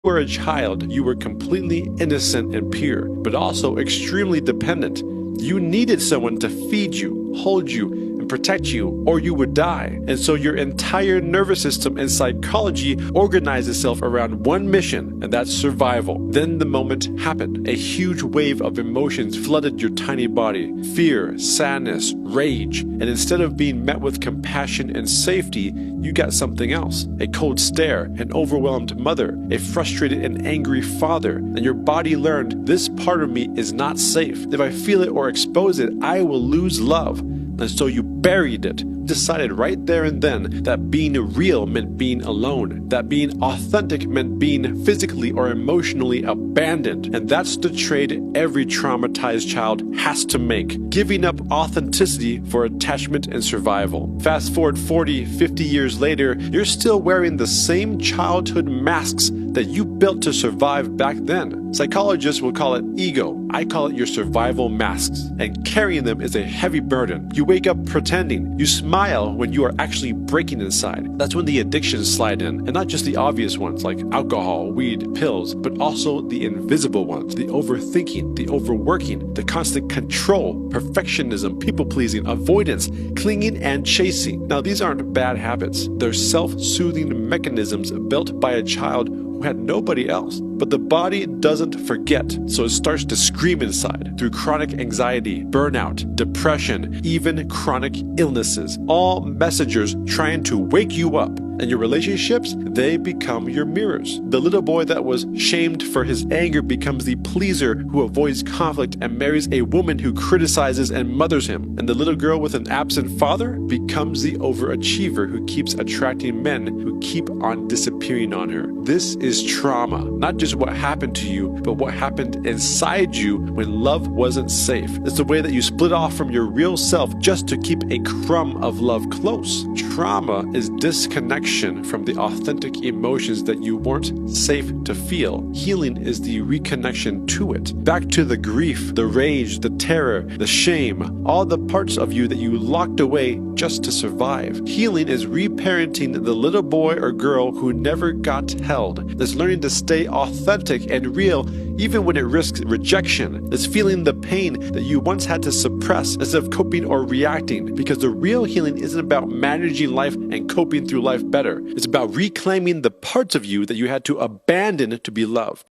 were a child, you were completely innocent and pure, but also extremely dependent. You needed someone to feed you, hold you, and protect you, or you would die. And so your entire nervous system and psychology organized itself around one mission, and that's survival. Then the moment happened. A huge wave of emotions flooded your tiny body. Fear, sadness, rage. And instead of being met with compassion and safety, you got something else. A cold stare, an overwhelmed mother, a frustrated and angry father. And your body learned, this part of me is not safe. If I feel it or expose it, I will lose love. And so you buried it. Decided right there and then that being real meant being alone, that being authentic meant being physically or emotionally abandoned. And that's the trade every traumatized child has to make, giving up authenticity for attachment and survival. Fast forward 40, 50 years later, you're still wearing the same childhood masks that you built to survive back then. Psychologists will call it ego. I call it your survival masks. And carrying them is a heavy burden. You wake up pretending. You smile when you are actually breaking inside. That's when the addictions slide in. And not just the obvious ones like alcohol, weed, pills, but also the invisible ones. The overthinking, the overworking, the constant control, perfectionism, people-pleasing, avoidance, clinging, and chasing. Now, these aren't bad habits. They're self-soothing mechanisms built by a child who had nobody else. But the body doesn't forget, so it starts to scream inside through chronic anxiety, burnout, depression, even chronic illnesses. All messengers trying to wake you up. And your relationships, they become your mirrors. The little boy that was shamed for his anger becomes the pleaser who avoids conflict and marries a woman who criticizes and mothers him. And the little girl with an absent father becomes the overachiever who keeps attracting men who keep on disappearing on her. This is trauma. Not just what happened to you, but what happened inside you when love wasn't safe. It's the way that you split off from your real self just to keep a crumb of love close. Trauma is disconnection from the authentic emotions that you weren't safe to feel. Healing is the reconnection to it. Back to the grief, the rage, the terror, the shame, all the parts of you that you locked away just to survive. Healing is reparenting the little boy or girl who never got held. It's learning to stay authentic and real even when it risks rejection. It's feeling the pain that you once had to suppress instead of coping or reacting, because the real healing isn't about managing life and coping through life better. It's about reclaiming the parts of you that you had to abandon to be loved.